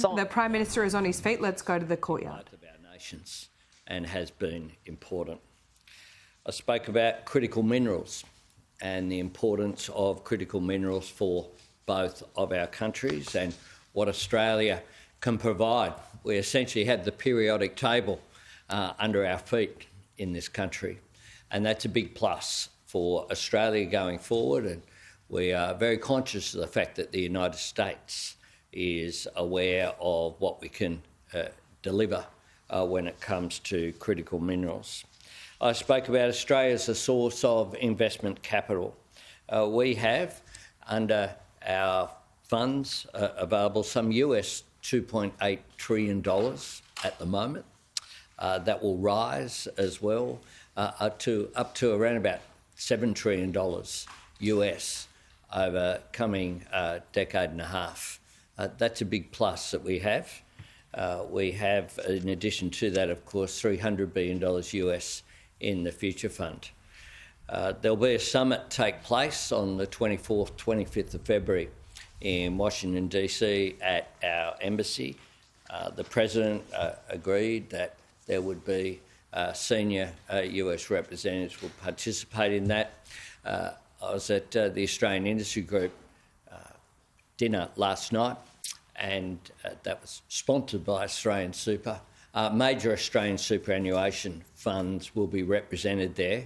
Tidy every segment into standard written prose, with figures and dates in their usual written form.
The Prime Minister is on his feet. Let's go to the courtyard. Of our nations and has been important. I spoke about critical minerals and the importance of critical minerals for both of our countries and what Australia can provide. We essentially have the periodic table under our feet in this country, and that's a big plus for Australia going forward, and we are very conscious of the fact that the United States is aware of what we can deliver when it comes to critical minerals. I spoke about Australia as a source of investment capital. We have, under our funds available, some US $2.8 trillion at the moment. That will rise as well up to around about $7 trillion US over coming decade and a half. That's a big plus that we have. We have, in addition to that, of course, $300 billion US in the Future Fund. There'll be a summit take place on the 24th, 25th of February in Washington, DC at our embassy. The President agreed that there would be senior US representatives will participate in that. I was at the Australian Industry Group dinner last night, and that was sponsored by Australian Super. Major Australian superannuation funds will be represented there,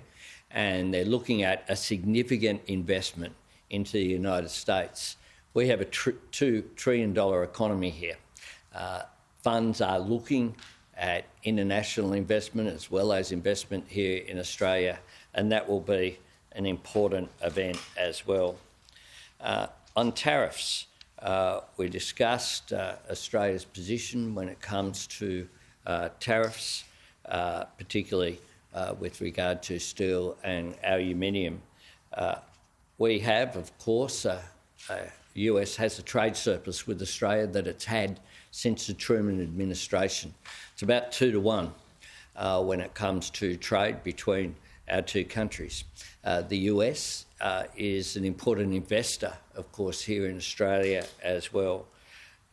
and they're looking at a significant investment into the United States. We have a $2 trillion economy here. Funds are looking at international investment as well as investment here in Australia, and that will be an important event as well. On tariffs, we discussed Australia's position when it comes to tariffs, particularly with regard to steel and aluminium. We have, of course, US has a trade surplus with Australia that it's had since the Truman administration. It's about 2 to 1 when it comes to trade between our two countries. The US is an important investor, of course, here in Australia as well.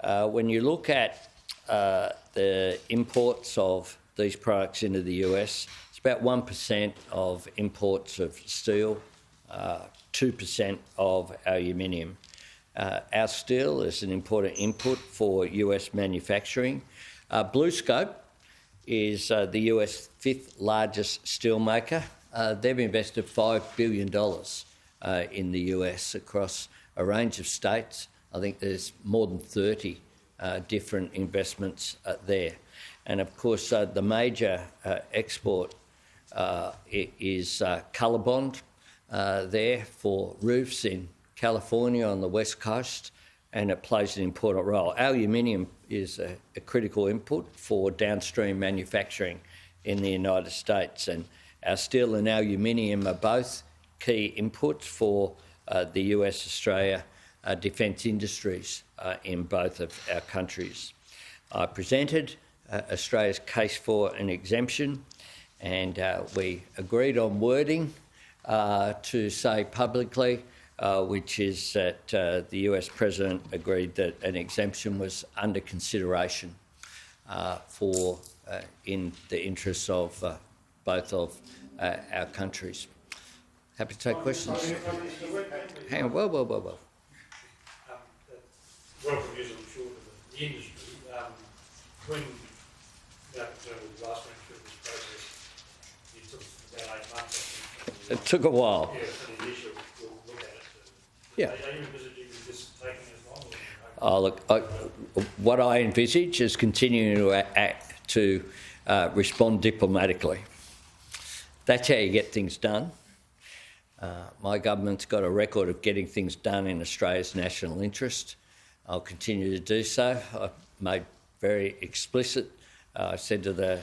When you look at the imports of these products into the US, it's about 1% of imports of steel, 2% of aluminium. Our steel is an important input for US manufacturing. BlueScope is the US 5th largest steel maker. They've invested $5 billion in the US across a range of states. I think there's more than 30 different investments there. And of course, the major export is Colorbond there for roofs in California on the west coast, and it plays an important role. Aluminium is a critical input for downstream manufacturing in the United States, and our steel and aluminium are both key inputs for the US-Australia defence industries in both of our countries. I presented Australia's case for an exemption, and we agreed on wording to say publicly, which is that the US President agreed that an exemption was under consideration for in the interests of both of our countries. Happy to take questions. Hang on, whoa. Welcome news, I'm sure, to the industry. When that last went through this process, it took about 8 months. It took a while. Yeah, for the issue, we'll look at it. Yeah. Are you envisaging this taking as long? Oh, look, what I envisage is continuing to respond diplomatically. That's how you get things done. My government's got a record of getting things done in Australia's national interest. I'll continue to do so. I've made very explicit, I said to the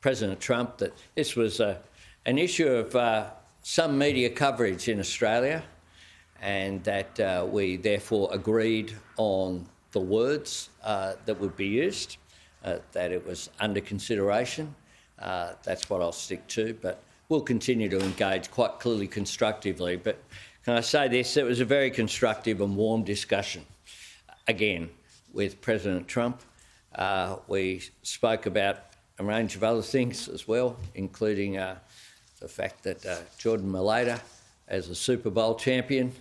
President Trump that this was an issue of some media coverage in Australia, and that we therefore agreed on the words that would be used, that it was under consideration. That's what I'll stick to, but we'll continue to engage quite clearly constructively. But can I say this? It was a very constructive and warm discussion. Again, with President Trump. We spoke about a range of other things as well, including the fact that Jordan Mailata as a Super Bowl champion,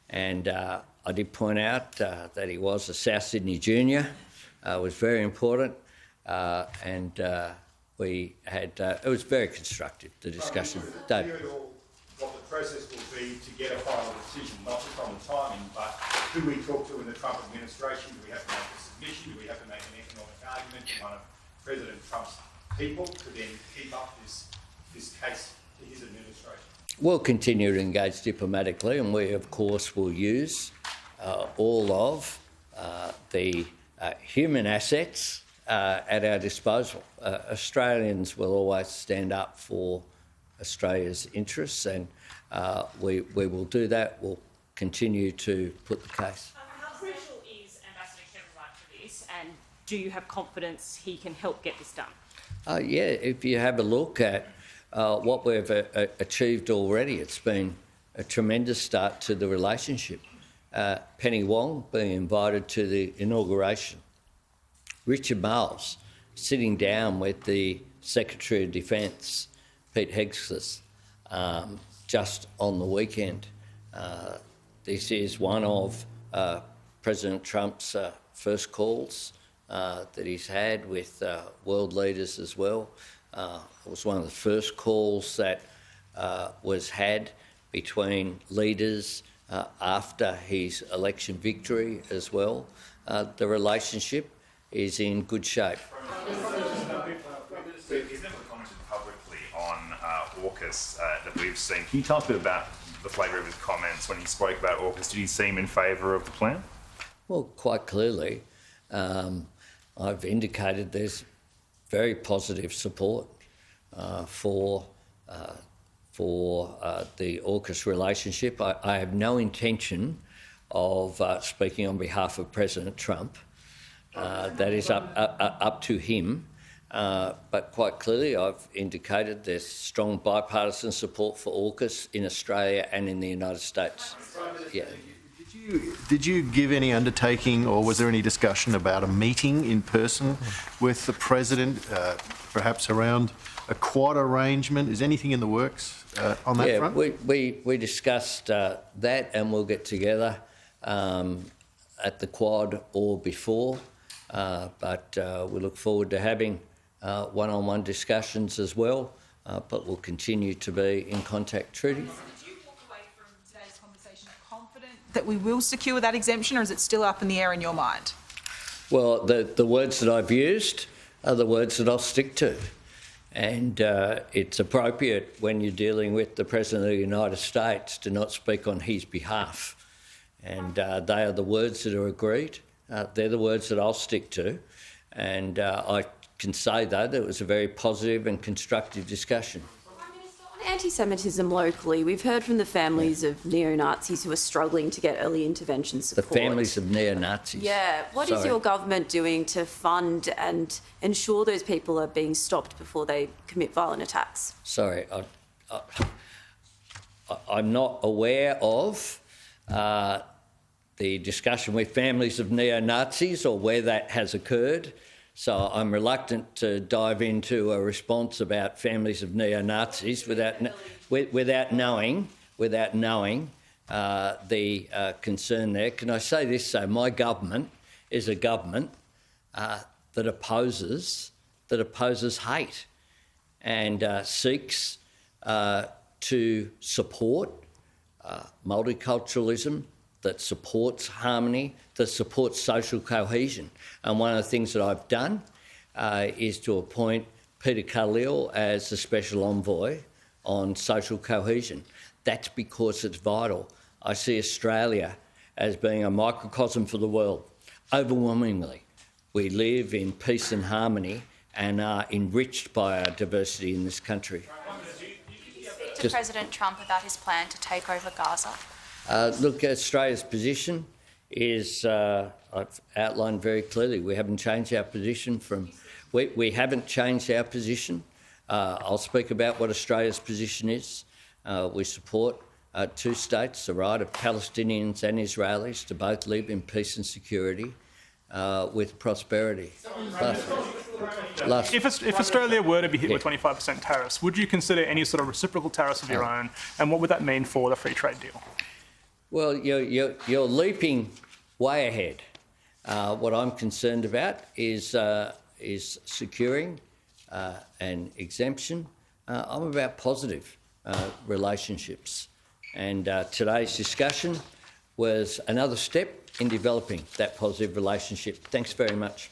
and I did point out that he was a South Sydney junior, was very important, and we had, it was very constructive, the discussion. Dave. What the process will be to get a final decision, not just on the timing, but who we talk to in the Trump administration. Do we have to make a submission? Do we have to make an economic argument to one of President Trump's people to then keep up this case to his administration? We'll continue to engage diplomatically, and we, of course, will use all of the human assets at our disposal. Australians will always stand up for Australia's interests, and we will do that. We'll continue to put the case. How crucial is Ambassador Kevin Rudd for this, and do you have confidence he can help get this done? Yeah, if you have a look at what we've achieved already, it's been a tremendous start to the relationship. Penny Wong being invited to the inauguration, Richard Marles sitting down with the Secretary of Defence, Pete Hegseth, just on the weekend. This is one of President Trump's first calls that he's had with world leaders as well. It was one of the first calls that was had between leaders after his election victory as well. The relationship is in good shape. He's never commented publicly on AUKUS that we've seen. Can you tell us a bit about the flavour of his comments when he spoke about AUKUS? Did he seem in favour of the plan? Well, quite clearly. I've indicated there's very positive support for the AUKUS relationship. I have no intention of speaking on behalf of President Trump. That is up to him. But quite clearly, I've indicated there's strong bipartisan support for AUKUS in Australia and in the United States. Yeah. Did you give any undertaking, or was there any discussion about a meeting in person with the President, perhaps around a Quad arrangement? Is anything in the works on that front? We discussed that, and we'll get together at the Quad or before, but we look forward to having one-on-one discussions as well, but we'll continue to be in contact. Trudy? Did you walk away from today's conversation confident that we will secure that exemption, or is it still up in the air in your mind? Well, the words that I've used are the words that I'll stick to. And it's appropriate when you're dealing with the President of the United States to not speak on his behalf. And they are the words that are agreed. They're the words that I'll stick to. And I can say, though, that it was a very positive and constructive discussion. On anti-Semitism locally, we've heard from the families of neo-Nazis who are struggling to get early intervention support. The families of neo-Nazis? Yeah. What is your government doing to fund and ensure those people are being stopped before they commit violent attacks? Sorry, I'm not aware of the discussion with families of neo-Nazis or where that has occurred. So I'm reluctant to dive into a response about families of neo-Nazis without knowing the concern there. Can I say this? So my government is a government that opposes hate and seeks to support multiculturalism, that supports harmony, that supports social cohesion. And one of the things that I've done is to appoint Peter Khalil as the Special Envoy on social cohesion. That's because it's vital. I see Australia as being a microcosm for the world. Overwhelmingly, we live in peace and harmony and are enriched by our diversity in this country. Did you speak to President Trump about his plan to take over Gaza? Look, Australia's position is, I've outlined very clearly, we haven't changed our position from... We haven't changed our position. I'll speak about what Australia's position is. We support two states, the right of Palestinians and Israelis to both live in peace and security. with prosperity. If Australia were to be hit with 25% tariffs, would you consider any sort of reciprocal tariffs of your own, and what would that mean for the free trade deal? Well, you're leaping way ahead. What I'm concerned about is securing an exemption. I'm about positive relationships, and today's discussion was another step in developing that positive relationship. Thanks very much.